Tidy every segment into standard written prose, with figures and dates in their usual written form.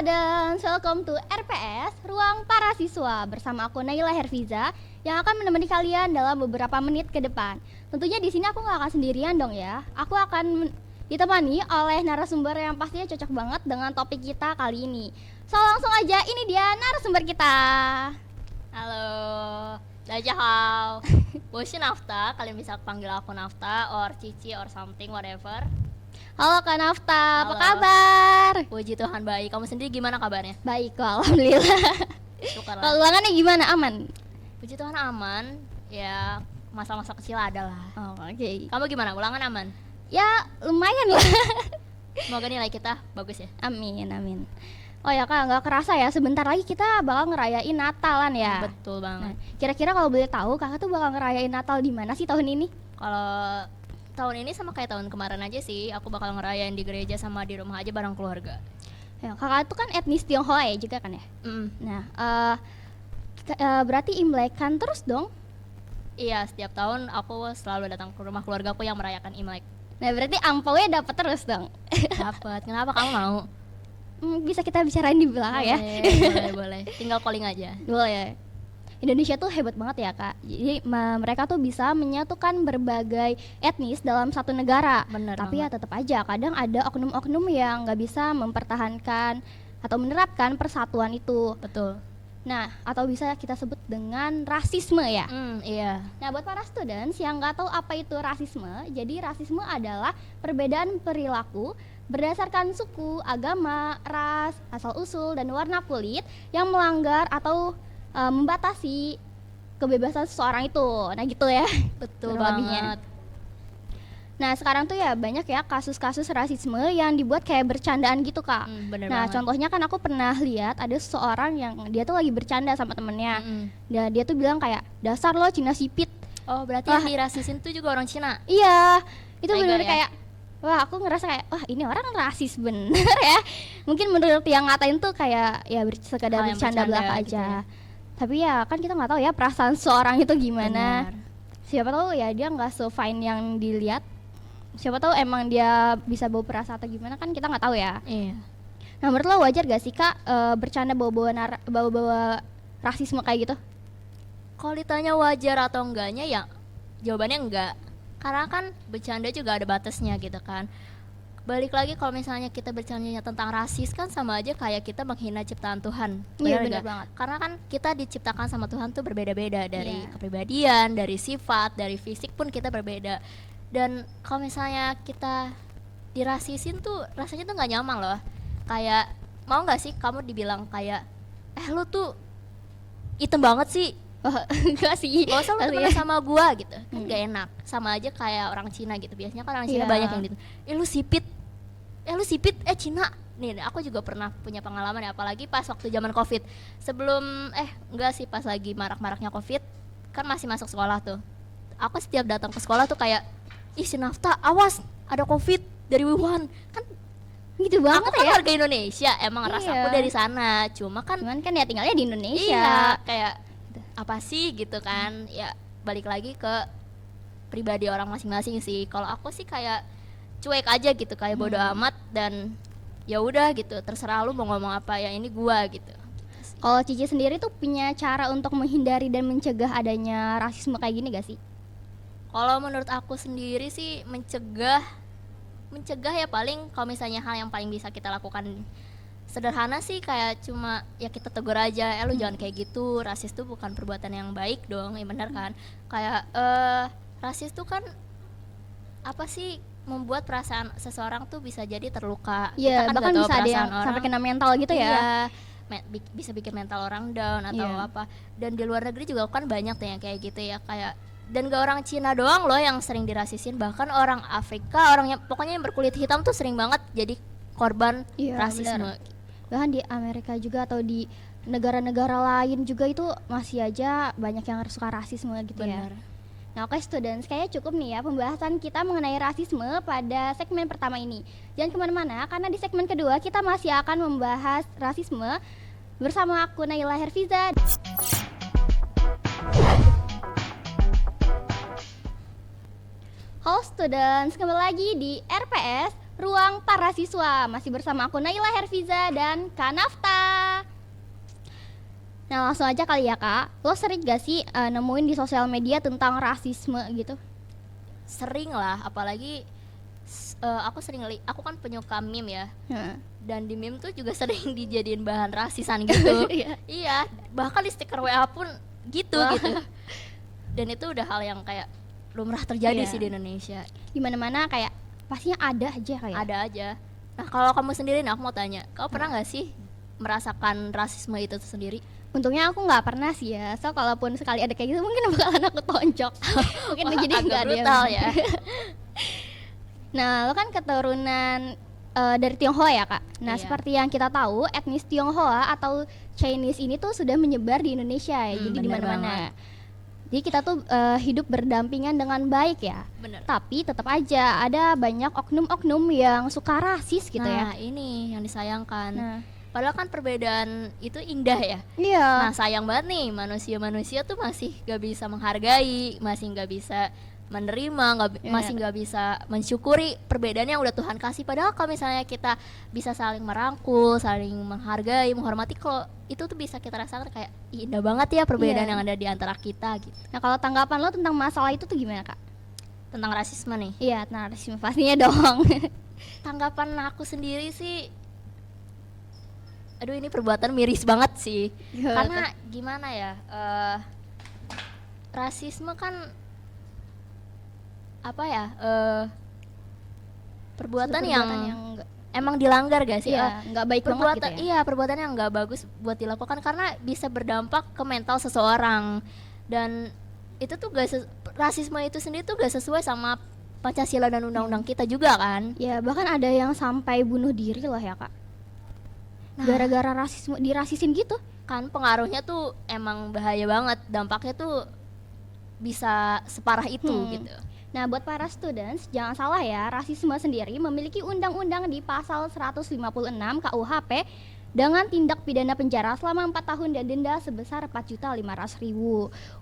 students, welcome to RPS, Ruang Para Siswa. Bersama aku Naila Herfiza yang akan menemani kalian dalam beberapa menit ke depan. Tentunya di sini aku nggak akan sendirian dong ya. Aku akan ditemani oleh narasumber yang pastinya cocok banget dengan topik kita kali ini. So langsung aja, ini dia narasumber kita. Halo, Dajahau. Bosnya Nafta, kalian bisa panggil aku Nafta or Cici or something whatever. Halo Kak Nafta, apa Halo. kabar? Puji Tuhan baik. Kamu sendiri gimana kabarnya? Baik kok, alhamdulillah. Syukurlah. Kalau ulangannya gimana? Aman? Puji Tuhan aman. Ya, masa-masa kecil ada lah. Oh, oke. Kamu gimana? Ulangan aman? Ya, lumayan lah. Semoga nilai kita bagus ya. Amin, amin. Oh ya Kak, nggak kerasa ya, sebentar lagi kita bakal ngerayain Natalan ya. Betul Nah, banget. kira-kira kalau boleh tahu, Kakak tuh bakal ngerayain Natal di mana sih tahun ini? Kalau tahun ini sama kayak tahun kemarin aja sih, aku bakal ngerayain di gereja sama di rumah aja bareng keluarga. Ya, Kakak tuh kan etnis Tionghoa ya juga kan ya? Nah, berarti Imlekan terus dong? Iya, setiap tahun aku selalu datang ke rumah keluargaku yang merayakan Imlek. Nah, berarti angpaunya dapat terus dong? Dapat. Kenapa kamu mau? Bisa kita bicarain di belakang ya? Boleh. Tinggal calling aja. Boleh. Indonesia tuh hebat banget ya Kak. Jadi mereka tuh bisa menyatukan berbagai etnis dalam satu negara. Bener Tapi ya banget. tetap aja kadang ada oknum-oknum yang nggak bisa mempertahankan atau menerapkan persatuan itu. Betul. Nah, atau bisa kita sebut dengan rasisme ya. Iya. Nah, buat para students yang nggak tahu apa itu rasisme, jadi rasisme adalah perbedaan perilaku berdasarkan suku, agama, ras, asal-usul, dan warna kulit yang melanggar atau membatasi kebebasan seseorang itu. Nah gitu ya. Betul kurang lebihnya. banget. Nah sekarang tuh ya banyak ya kasus-kasus rasisme yang dibuat kayak bercandaan gitu Kak. Bener Nah banget. contohnya kan aku pernah lihat ada seseorang yang dia tuh lagi bercanda sama temennya. Dan dia tuh bilang kayak, dasar lo Cina sipit. Oh, berarti Wah. yang dirasisin tuh juga orang Cina. Iya, itu Tiger bener-bener ya? kayak, wah aku ngerasa kayak, wah ini orang rasis bener ya. Mungkin menurut yang ngatain tuh kayak ya sekadar Hal yang bercanda bercanda belaka gitu aja. ya. Tapi ya kan kita nggak tahu ya perasaan seorang itu gimana. Benar. Siapa tahu ya dia nggak se-fine yang dilihat. Siapa tahu emang dia bisa bawa perasaan atau gimana, kan kita nggak tahu ya. Iya. Nah menurut lo wajar gak sih Kak bercanda bawa-bawa rasisme kayak gitu? Kalau ditanya wajar atau enggaknya ya jawabannya enggak. Karena kan bercanda juga ada batasnya gitu kan. Balik lagi kalau misalnya kita bercandanya tentang rasis kan sama aja kayak kita menghina ciptaan Tuhan. Iya Benar bener nggak? banget. Karena kan kita diciptakan sama Tuhan tuh berbeda-beda, dari Iya. kepribadian, dari sifat, dari fisik pun kita berbeda. Dan kalau misalnya kita dirasisin tuh rasanya tuh nggak nyaman loh. Kayak mau nggak sih kamu dibilang kayak lu tuh hitam banget sih, Oh, enggak sih. gak usah lu Pasti temenan ya. sama gua gitu kan, gak enak. Sama aja kayak orang Cina gitu, biasanya kan orang Cina Iya. banyak yang gitu, lu sipit Cina nih. Aku juga pernah punya pengalaman ya, apalagi pas waktu zaman COVID. Sebelum enggak sih, pas lagi marak-maraknya COVID kan masih masuk sekolah tuh, aku setiap datang ke sekolah tuh kayak, ih si Nafta awas ada COVID dari Wuhan. Kan Gitu banget aku kan ya. warga Indonesia, emang ras Iya. aku dari sana, cuma kan Cuman kan ya tinggalnya di Indonesia. iya, kayak apa sih gitu kan. Ya balik lagi ke pribadi orang masing-masing sih. Kalau aku sih kayak cuek aja gitu, kayak bodo amat, dan ya udah gitu, terserah lu mau ngomong apa, ya ini gua gitu. Kalau Cici sendiri tuh punya cara untuk menghindari dan mencegah adanya rasisme kayak gini gak sih? Kalau menurut aku sendiri sih mencegah ya paling kalau misalnya hal yang paling bisa kita lakukan sederhana sih, kayak cuma ya kita tegur aja, lu jangan kayak gitu, rasis tuh bukan perbuatan yang baik dong, ya benar kan. Kayak rasis tuh kan apa sih, membuat perasaan seseorang tuh bisa jadi terluka. Iya, Kita kan bahkan nggak tahu bisa ada yang perasaan orang. sampai kena mental gitu ya. Iya, bisa bikin mental orang down atau Iya. apa. Dan di luar negeri juga kan banyak tuh yang kayak gitu ya, kayak, dan gak orang Cina doang loh yang sering dirasisin, bahkan orang Afrika, orang yang pokoknya yang berkulit hitam tuh sering banget jadi korban Iya, rasisme. Bahkan di Amerika juga atau di negara-negara lain juga itu masih aja banyak yang suka rasisme gitu ya. Benar. Nah oke students, kayaknya cukup nih ya pembahasan kita mengenai rasisme pada segmen pertama ini. Jangan kemana-mana karena di segmen kedua kita masih akan membahas rasisme bersama aku Naila Herfiza. Halo students, kembali lagi di RPS Ruang Para Siswa. Masih bersama aku Naila Herfiza dan Kak Nafta. Nah langsung aja kali ya Kak, lo sering gak sih nemuin di sosial media tentang rasisme gitu? Sering lah, apalagi aku kan penyuka meme ya. Dan di meme tuh juga sering dijadiin bahan rasisan gitu. Iya, bahkan di stiker WA pun gitu. Dan itu udah hal yang kayak lumrah terjadi sih di Indonesia. Di mana-mana kayak pastinya ada aja kayak. Ada aja. Nah kalau kamu sendiri, aku mau tanya, kau pernah nggak sih merasakan rasisme itu sendiri? Untungnya aku nggak pernah sih ya. So kalaupun sekali ada kayak gitu mungkin bakalan aku tonjok. Mungkin jadi nggak brutal ya. Nah lo kan keturunan dari Tionghoa ya Kak. Nah seperti yang kita tahu etnis Tionghoa atau Chinese ini tuh sudah menyebar di Indonesia ya. Jadi di mana-mana. Jadi kita tuh hidup berdampingan dengan baik ya. Bener. Tapi tetap aja ada banyak oknum-oknum yang suka rasis gitu ya. Nah ini yang disayangkan. Padahal kan perbedaan itu indah ya. Iya. Nah sayang banget nih manusia-manusia tuh masih gak bisa menghargai, masih gak bisa menerima, masih gak bisa mensyukuri perbedaan yang udah Tuhan kasih. Padahal kalau misalnya kita bisa saling merangkul, saling menghargai, menghormati, kalau itu tuh bisa kita rasakan kayak indah banget ya perbedaan yang ada di antara kita gitu. Nah kalau tanggapan lo tentang masalah itu tuh gimana Kak? Tentang rasisme nih? Iya tentang rasisme pastinya dong. Tanggapan aku sendiri sih, aduh ini perbuatan miris banget sih. Karena gimana ya, rasisme kan apa ya, perbuatan yang emang dilanggar gak sih? Iya, nggak baik banget gitu ya. Iya, perbuatan yang nggak bagus buat dilakukan karena bisa berdampak ke mental seseorang. Dan itu tuh rasisme itu sendiri tuh gak sesuai sama Pancasila dan undang-undang kita juga kan. Ya bahkan ada yang sampai bunuh diri loh ya Kak. Gara-gara rasisme, dirasisin gitu. Kan pengaruhnya tuh emang bahaya banget, dampaknya tuh bisa separah itu gitu. Nah buat para students, jangan salah ya, rasisme sendiri memiliki undang-undang di pasal 156 KUHP dengan tindak pidana penjara selama 4 tahun dan denda sebesar 4.500.000.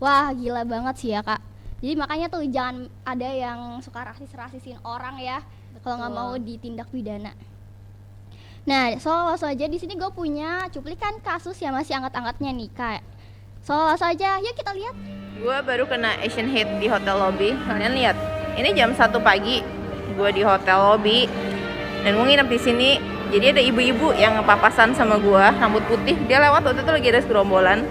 Wah gila banget sih ya Kak. Jadi makanya tuh jangan ada yang suka rasisin orang ya, kalau nggak mau ditindak pidana. Nah, langsung aja di sini gue punya cuplikan kasus yang masih anget-angetnya nih Kak. Langsung aja, yuk kita lihat. Gue baru kena Asian hate di hotel lobby. Kalian lihat, ini jam 1 pagi. Gue di hotel lobby dan gue nginep di sini. Jadi ada ibu-ibu yang papasan sama gue, rambut putih. Dia lewat waktu itu lagi ada gerombolan.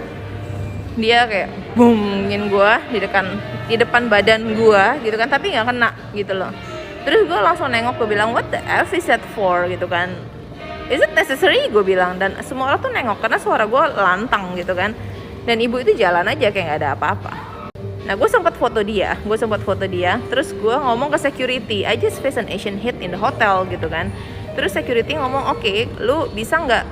Dia kayak boomingin gue di depan badan gue gitu kan, tapi nggak kena gitu loh. Terus gue langsung nengok, gue bilang what the F is that for gitu kan. Is it necessary? Gue bilang, dan semua orang tuh nengok karena suara gue lantang gitu kan. Dan ibu itu jalan aja kayak nggak ada apa-apa. Nah gue sempat foto dia, terus gue ngomong ke security, I just face an Asian hate in the hotel gitu kan. Terus security ngomong, oke, lu bisa nggak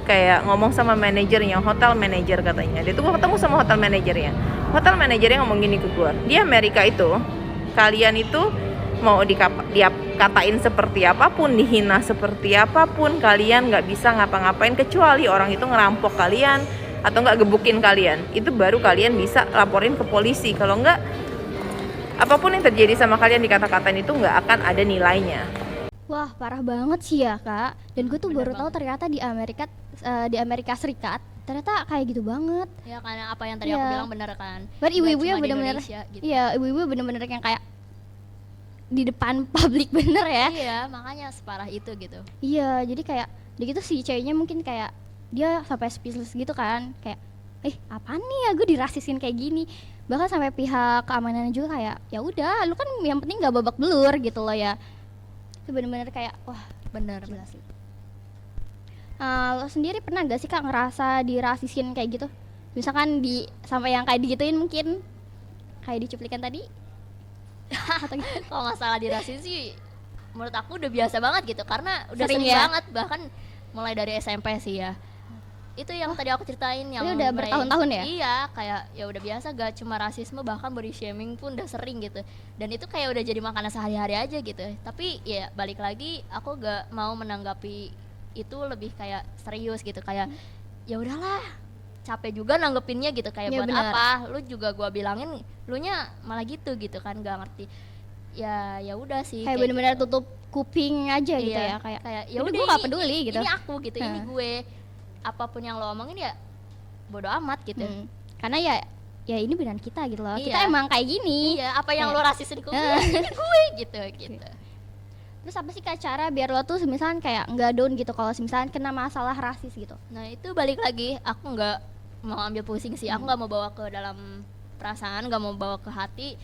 kayak ngomong sama manajernya, hotel manager katanya. Dia tuh gue ketemu sama hotel manajernya ngomong gini ke gue, di Amerika itu kalian itu mau dikatain seperti apapun, dihina seperti apapun, kalian nggak bisa ngapa-ngapain kecuali orang itu ngerampok kalian atau nggak gebukin kalian. Itu baru kalian bisa laporin ke polisi. Kalau nggak, apapun yang terjadi sama kalian dikata-katain itu nggak akan ada nilainya. Wah parah banget sih ya Kak. Dan gue tuh baru tahu ternyata di Amerika Serikat ternyata kayak gitu banget. Ya karena apa yang tadi aku bilang benar kan. Ibu-ibu yang benar-benar, gitu. Iya ibu-ibu benar-benar yang kayak di depan publik bener ya. Iya makanya separah itu gitu. Iya jadi kayak gitu si ceweknya mungkin kayak dia sampai speechless gitu kan, kayak apaan nih ya gue dirasisin kayak gini. Bahkan sampai pihak keamanan juga kayak ya udah lu kan yang penting nggak babak belur gitu loh ya. Itu bener-bener kayak wah bener sih. Lo sendiri pernah gak sih Kak ngerasa dirasisin kayak gitu? Misalkan sampai yang kayak digituin mungkin kayak di cuplikan tadi. Kalau nggak salah dirasisin sih menurut aku udah biasa banget gitu, karena udah sering sering ya? banget, bahkan mulai dari SMP sih ya. Itu yang tadi aku ceritain yang udah bertahun-tahun ya? Iya, kayak ya udah biasa, gak cuma rasisme, bahkan body shaming pun udah sering gitu. Dan itu kayak udah jadi makanan sehari-hari aja gitu. Tapi ya balik lagi, aku gak mau menanggapi itu lebih kayak serius gitu, kayak ya udahlah, capek juga nanggepinnya gitu, kayak ya, buat bener. apa? Lu juga gua bilangin, lu nya malah gitu kan, gak ngerti. ya udah sih Kayak benar-benar tutup kuping aja gitu Iya, ya, kayak ya "Ini udah gue gak peduli gitu. ini aku gitu, ini Heeh. gue, apapun yang lo omongin ya bodo amat gitu. Karena ya ini beneran kita gitu loh. Kita Iya. emang kayak gini. Iya, apa yang Kayak- lo rasisin ke gue, Heeh. ini gue gitu. Terus apa sih Kak cara biar lo tuh misalkan kayak nggak down gitu kalau misalkan kena masalah rasis gitu? Nah itu balik lagi, aku nggak mau ambil pusing sih, aku nggak mau bawa ke dalam perasaan, nggak mau bawa ke hati.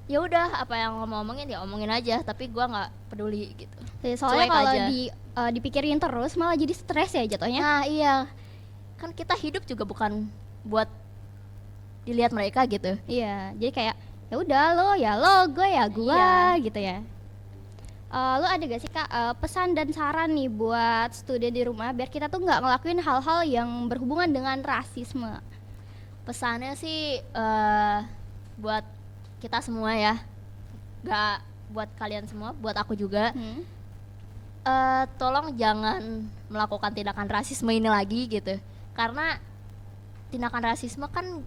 Ya udah, apa yang lo mau omongin ya omongin aja, tapi gua nggak peduli gitu. Soalnya Cuek kalau aja. dipikirin terus malah jadi stres ya jatuhnya. Nah iya, kan kita hidup juga bukan buat dilihat mereka gitu. Iya, jadi kayak ya udah lo, gue ya gua gitu ya. Lo ada gak sih Kak pesan dan saran nih buat studi di rumah biar kita tuh nggak ngelakuin hal-hal yang berhubungan dengan rasisme? Pesannya sih buat kita semua ya, nggak buat kalian semua, buat aku juga. Tolong jangan melakukan tindakan rasisme ini lagi gitu, karena tindakan rasisme kan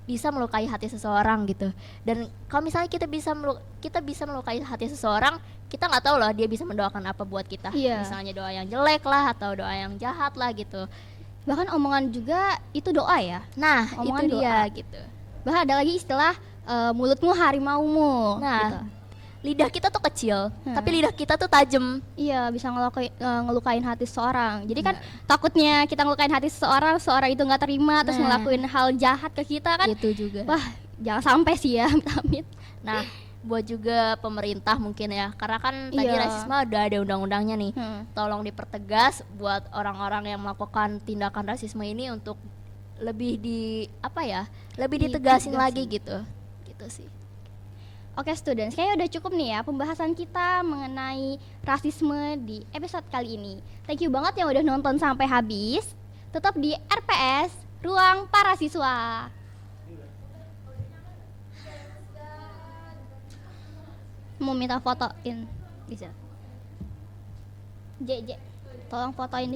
bisa melukai hati seseorang gitu. Dan kalau misalnya kita bisa melukai hati seseorang, kita nggak tahu loh dia bisa mendoakan apa buat kita. Iya. Misalnya doa yang jelek lah atau doa yang jahat lah gitu. Bahkan omongan juga itu doa ya. Nah Omongan itu dia doa. gitu. Bahkan ada lagi istilah mulutmu harimaumu. Nah, gitu. lidah kita tuh kecil, tapi lidah kita tuh tajam. Iya, bisa ngelukain hati seseorang. Jadi kan takutnya kita ngelukain hati seseorang itu nggak terima terus Nah. ngelakuin hal jahat ke kita kan. Itu juga. Wah, jangan sampai sih ya, amit-amit. Nah, buat juga pemerintah mungkin ya, karena kan tadi Iya. rasisme udah ada undang-undangnya nih. Hmm. Tolong dipertegas buat orang-orang yang melakukan tindakan rasisme ini untuk lebih lebih ditegasin lagi gitu. Gitu sih. Oke students, kayaknya udah cukup nih ya pembahasan kita mengenai rasisme di episode kali ini. Thank you banget yang udah nonton sampai habis. Tetap di RPS, Ruang Para Siswa. Mau minta fotoin, bisa. J, tolong fotoin di